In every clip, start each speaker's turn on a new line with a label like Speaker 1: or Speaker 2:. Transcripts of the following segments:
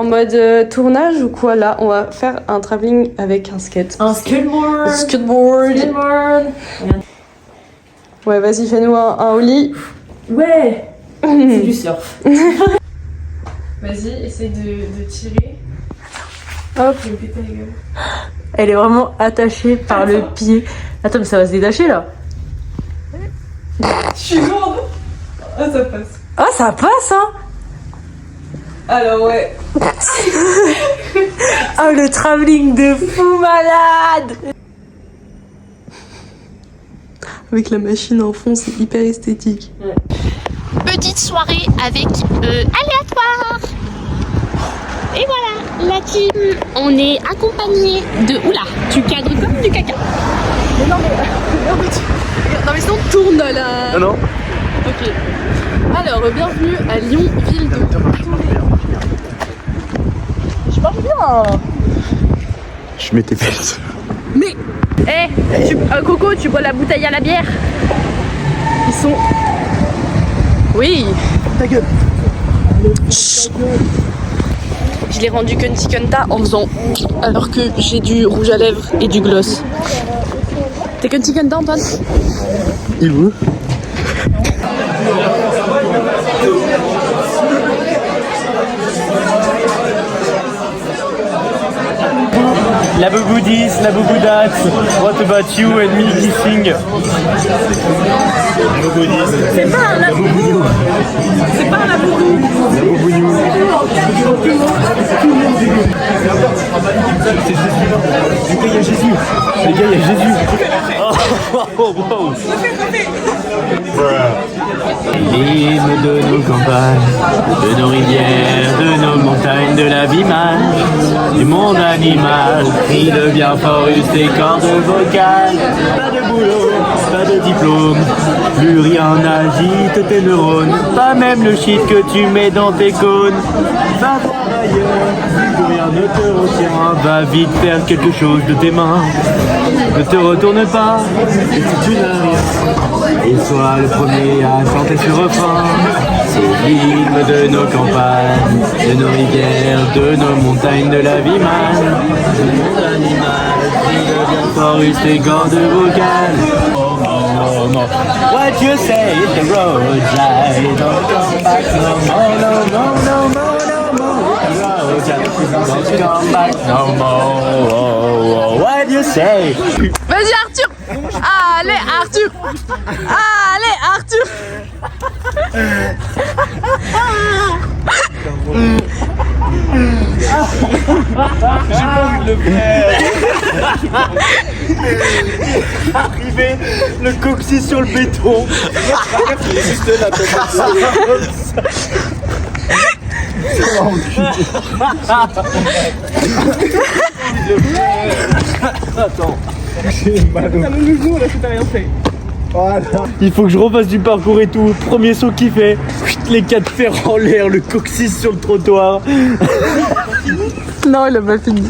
Speaker 1: en mode tournage ou quoi là? On va faire un travelling avec un skate.
Speaker 2: Un skateboard.
Speaker 1: Skateboard. Ouais, vas-y, fais-nous un ollie.
Speaker 2: Ouais. C'est du surf.
Speaker 1: Vas-y, essaye de tirer. Hop, je vais me péter la gueule.
Speaker 2: Elle est vraiment attachée par le pied. Attends, mais ça va se détacher là.
Speaker 1: Je suis lourde. Ah, ça passe.
Speaker 2: Ah, ça passe, hein.
Speaker 1: Alors, ouais.
Speaker 2: Oh, le travelling de fou malade.
Speaker 1: Avec la machine en fond, c'est hyper esthétique.
Speaker 2: Ouais.
Speaker 3: Petite soirée avec aléatoire. Et voilà, la team, on est accompagné de... Oula, tu cadres comme du caca.
Speaker 1: Non mais sinon tourne là.
Speaker 4: Non.
Speaker 1: Ok. Alors, bienvenue à Lyon, ville de... Je marche bien.
Speaker 4: Je mets tes fesses.
Speaker 1: Mais, Coco, tu bois la bouteille à la bière? Ils sont... Oui.
Speaker 4: Ta gueule.
Speaker 1: Chut. Je l'ai rendu Kunti Kunta en faisant... Alors que j'ai du rouge à lèvres et du gloss. T'es Kunti Kunta, Antoine?
Speaker 4: Il veut.
Speaker 5: La Bouboudis, la Bouboudax, what about you and me kissing? La Bouboudis.
Speaker 1: C'est pas un laboubou. C'est pas un laboubou.
Speaker 5: La Boubounou. Les gars, il y a Jésus. Les gars, il y a Jésus. Oh, wow. L'hymne de nos campagnes, de nos rivières, de nos montagnes, de la vie mal, du monde animal, crie de bien fort, use tes cordes vocales. Pas de boulot, pas de diplôme, plus rien n'agite tes neurones, pas même le shit que tu mets dans tes cônes. Va voir ailleurs, plus rien ne te retient, va vite faire quelque chose de tes mains. Ne te retourne pas, et si tu n'as rien, et sois le premier à chanter ce refrain. C'est l'hymne de nos campagnes, de nos rivières, de nos montagnes, de la vie mal, du monde animal, qui devient fort, use tes cordes vocales. Oh no, no, no. What you say is the road, I don't come back no more, no, no, no, no, no more. Don't come back no more. Oh, oh, what you say?
Speaker 1: Vas-y, Arthur. Allez, Arthur. Allez, Arthur.
Speaker 5: J'ai pas envie de le faire. Arrivé, le coccyx sur le béton. Il est juste là, Attends. J'ai mal au... T'as le genou là, si t'as rien fait. Voilà. Il faut que je refasse du parcours et tout. Premier saut qu'il fait, les quatre fers en l'air, le coccyx sur le trottoir.
Speaker 1: Non, il a pas fini.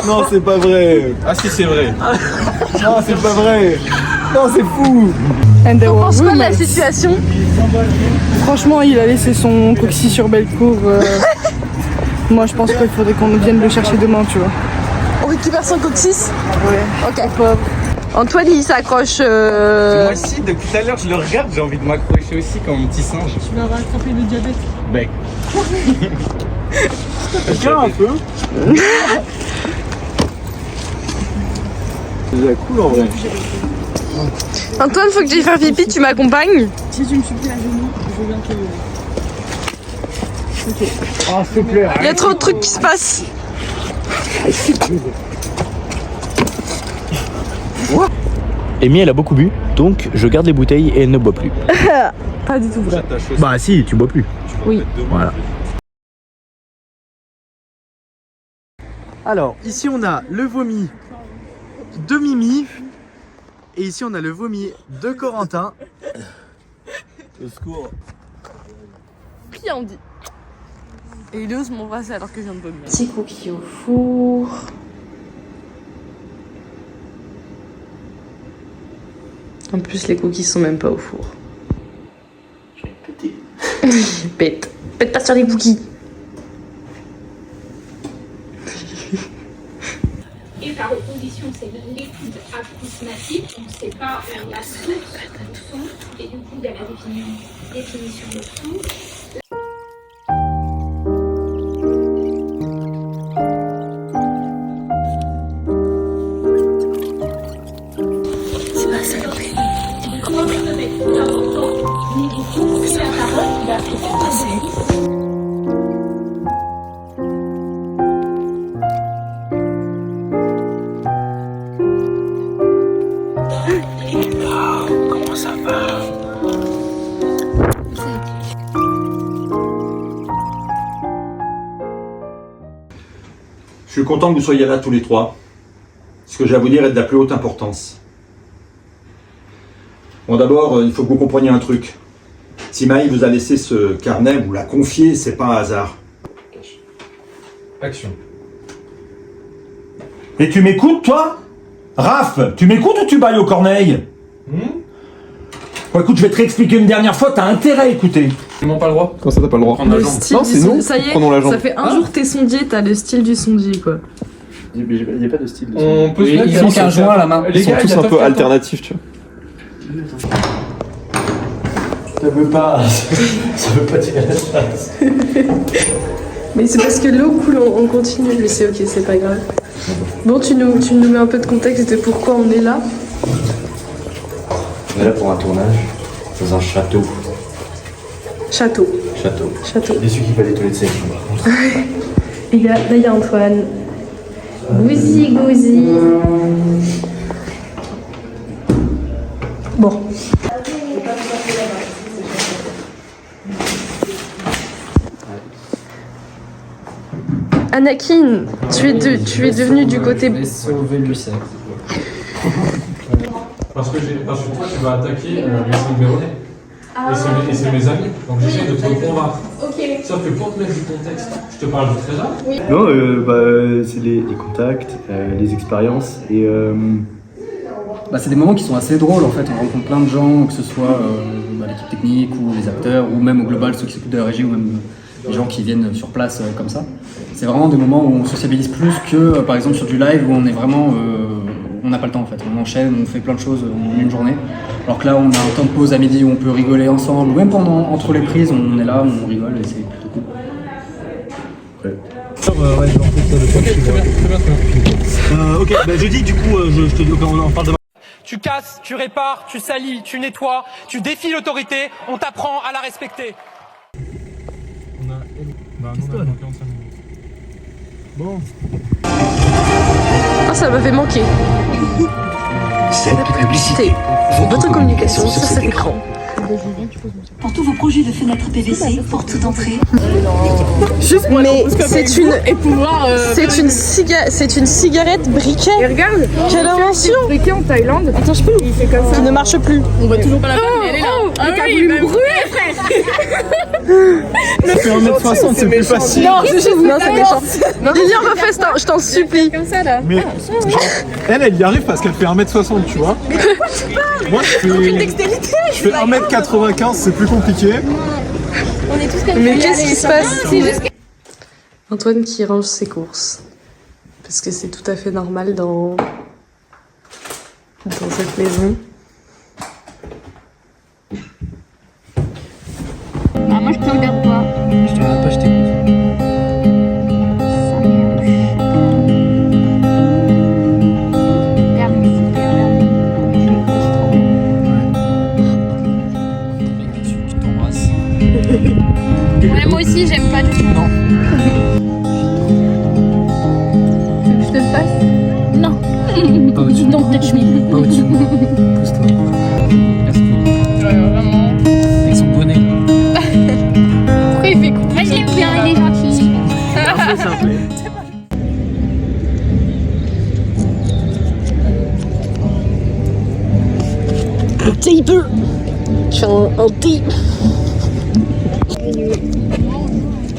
Speaker 5: Non, c'est pas vrai. Ah si, c'est vrai. Non, c'est pas vrai. Non, c'est fou.
Speaker 1: On pense quoi de la situation?
Speaker 6: Franchement, il a laissé son coccyx sur Bellecour. Moi, je pense qu'il faudrait qu'on vienne le chercher demain, tu vois.
Speaker 1: On récupère son coccyx?
Speaker 6: Ouais.
Speaker 1: Ok. Antoine, il s'accroche.
Speaker 7: Moi aussi, depuis tout à l'heure, je le regarde, j'ai envie de m'accrocher aussi comme un petit singe.
Speaker 6: Tu vas rattraper le diabète.
Speaker 7: Bec.
Speaker 5: Tiens un peu. C'est cool en vrai.
Speaker 1: Antoine, faut que j'aille faire pipi, tu m'accompagnes?
Speaker 6: Si tu me supplies à genoux, je viens te... Ok.
Speaker 5: Ah, s'il te plaît.
Speaker 1: Il y a trop de trucs qui se passent.
Speaker 5: Amy, elle a beaucoup bu, donc je garde les bouteilles et elle ne boit plus.
Speaker 6: Pas du tout vrai.
Speaker 5: Bah si, tu bois plus.
Speaker 6: Oui.
Speaker 5: Voilà. Alors, ici on a le vomi de Mimi. Et ici on a le vomi de Corentin. Au secours.
Speaker 1: Puis on dit. Et il ose m'embrasser alors que je viens de vomir.
Speaker 2: Petit cookie au four.
Speaker 1: En plus, les cookies sont même pas au four.
Speaker 5: Je vais péter.
Speaker 1: Pète. Pète pas sur les bouquis.
Speaker 3: Et par opposition, c'est l'étude approximative, donc c'est pas la source du son, et du coup il y a la définition de son. C'est pas ça l'oreille. Comment je te mets l'important, mais du coup, c'est la parole qui va passer.
Speaker 8: Je suis content que vous soyez là tous les trois. Ce que j'ai à vous dire est de la plus haute importance. Bon, d'abord, il faut que vous compreniez un truc. Si Maï vous a laissé ce carnet, vous l'a confié, c'est pas un hasard.
Speaker 7: Action.
Speaker 8: Et tu m'écoutes, toi? Raph, tu m'écoutes ou tu bailles au corneille? Bon, écoute, je vais te réexpliquer une dernière fois, t'as intérêt à écouter.
Speaker 7: Ils m'ont pas le droit.
Speaker 4: Comment ça, t'as pas le droit?
Speaker 7: Prendre la
Speaker 1: Le
Speaker 7: jambe.
Speaker 1: style
Speaker 4: Non,
Speaker 1: du
Speaker 4: c'est
Speaker 1: son-
Speaker 4: nous.
Speaker 1: Ça y est,
Speaker 4: Prenons la jambe.
Speaker 1: ça fait un jour que t'es sondier, t'as le style du sondier quoi.
Speaker 4: Il n'y a pas de style.
Speaker 7: On peut se
Speaker 5: Il
Speaker 7: mettre
Speaker 5: manque un joint à la main.
Speaker 7: Les
Speaker 4: Ils sont
Speaker 7: gars,
Speaker 4: tous
Speaker 7: il y a
Speaker 4: un
Speaker 7: top
Speaker 4: peu
Speaker 7: 14.
Speaker 4: alternatifs, tu vois.
Speaker 5: Ça veut pas. Ça veut pas tirer la chasse.
Speaker 1: Mais c'est parce que l'eau coule, on continue, mais c'est ok, c'est pas grave. Bon, tu nous mets un peu de contexte de pourquoi on est là.
Speaker 5: On est là pour un tournage dans un château.
Speaker 1: Château.
Speaker 5: Château.
Speaker 1: Château.
Speaker 5: Déçu qu'il fallait tous les sélections par contre.
Speaker 1: Et là, il y a Antoine. Gouzi, gouzi. Bon. Anakin, tu es devenu du côté.
Speaker 5: Sauver Lucien.
Speaker 9: Parce que toi, tu vas attaquer les Saint-Véronais. Et c'est mes amis. Donc j'essaie de te convaincre. Sauf que pour te mettre du contexte, je te parle de Trésor.
Speaker 4: Non, c'est les contacts, les expériences et.
Speaker 10: C'est des moments qui sont assez drôles en fait, on rencontre plein de gens, que ce soit l'équipe technique ou les acteurs ou même au global ceux qui s'occupent de la régie ou même les gens qui viennent sur place comme ça. C'est vraiment des moments où on sociabilise plus que par exemple sur du live où on est vraiment, on n'a pas le temps en fait, on enchaîne, on fait plein de choses en une journée. Alors que là on a un temps de pause à midi où on peut rigoler ensemble ou même entre les prises on est là, on rigole et c'est plutôt cool.
Speaker 8: Ok, je dis du coup, je te dis, on en parle demain.
Speaker 11: Tu casses, tu répares, tu salis, tu nettoies, tu défies l'autorité, on t'apprend à la respecter.
Speaker 9: On a 45 minutes.
Speaker 4: Bon.
Speaker 1: Ah, ça m'avait manqué.
Speaker 12: Cette publicité.
Speaker 1: Votre communication sur cet écran.
Speaker 12: Pour tous vos projets de fenêtres PVC, portes d'entrée.
Speaker 1: Mais c'est une cigarette briquet.
Speaker 6: Et regarde,
Speaker 1: Quelle invention!
Speaker 6: briquet en Thaïlande. Attends, je peux. Il fait comme ça.
Speaker 1: Qui ne marche plus.
Speaker 6: On voit toujours pas la femme, mais elle est là. Le câble lui brûler, frère.
Speaker 4: Fais 1m60, c'est plus facile.
Speaker 1: Non, c'est juste, non, c'est méchant. Lilian, refais, je t'en supplie.
Speaker 6: Comme ça là.
Speaker 4: Mais genre, elle y arrive parce qu'elle fait 1m60, tu vois. Moi, je fais 1m95, c'est plus compliqué.
Speaker 3: On est tous comme
Speaker 1: Mais qu'est-ce qui se passe? Antoine qui range ses courses. Parce que c'est tout à fait normal dans cette maison.
Speaker 3: Ah, moi je te regarde pas.
Speaker 10: Je te regarde pas, je t'écoute. Tu t'embrasses.
Speaker 3: Ouais, moi aussi j'aime pas du tout.
Speaker 10: Non.
Speaker 3: Tu veux que je te le fasse? Non.
Speaker 10: Pas au-dessus.
Speaker 3: Don't touch me.
Speaker 10: Pas au-dessus. Pousse-toi. Merci.
Speaker 3: Vraiment.
Speaker 10: Avec son bonnet.
Speaker 3: Pourquoi il fait coucou? Moi je l'aime bien, il est gentil.
Speaker 1: Le taper. Je fais un tape.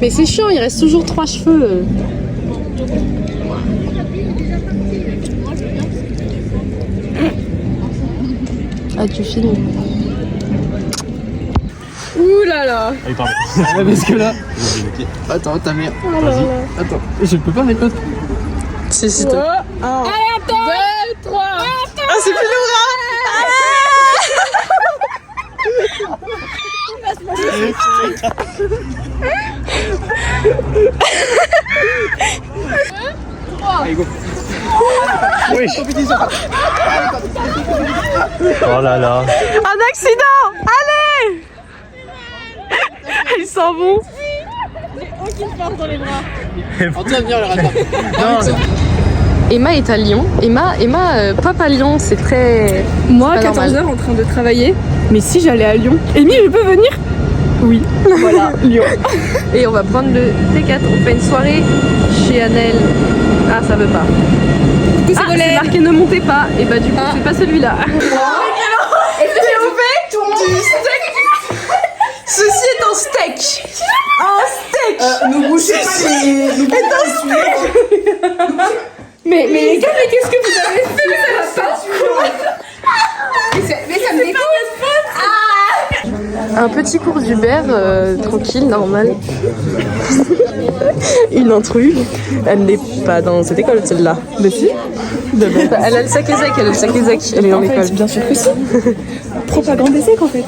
Speaker 1: Mais c'est chiant, il reste toujours 3 cheveux. Ah, tu filmes.
Speaker 6: Ouh là là.
Speaker 9: Allez, pardon.
Speaker 7: Ouais, parce que là. Attends, ta mère. Vas-y. Attends, je peux pas mettre l'autre.
Speaker 1: Si, si,
Speaker 6: Allez, attends. 2, 3.
Speaker 1: Ah, c'est plus lourd,
Speaker 7: Allez, go.
Speaker 9: Oui. Oh là là.
Speaker 1: Un accident. Allez. Ils s'en vont.
Speaker 6: J'ai aucune force dans les bras.
Speaker 7: Antoine, viens, on les rattrape. Non,
Speaker 1: Emma est à Lyon. Emma, pop à Lyon, c'est très...
Speaker 6: Moi, à
Speaker 1: pas
Speaker 6: 14h,
Speaker 1: normal.
Speaker 6: en train de travailler. Mais si j'allais à Lyon. Amy, je peux venir? Oui. Voilà, Lyon.
Speaker 1: Et on va prendre le T4. On fait une soirée chez Annelle. Ah, ça veut pas. Ah, c'est marqué ne montez pas. Et bah du coup, c'est pas celui-là. Est-ce que j'ai ouvert du steak? Ceci est un steak. Un steak.
Speaker 6: Nous bouchez pas les... Mais les gars, mais qu'est-ce que vous avez fait? Mais ça va pas. Mais ça me dégoûte.
Speaker 1: Un petit cours d'Uber, tranquille, normal. Une intruse. Elle n'est pas dans cette école, celle-là. Mais si. Elle a le sac et sac, elle a le sac et sac. Elle est dans l'école.
Speaker 6: Bien sûr que si. Propagande des en fait.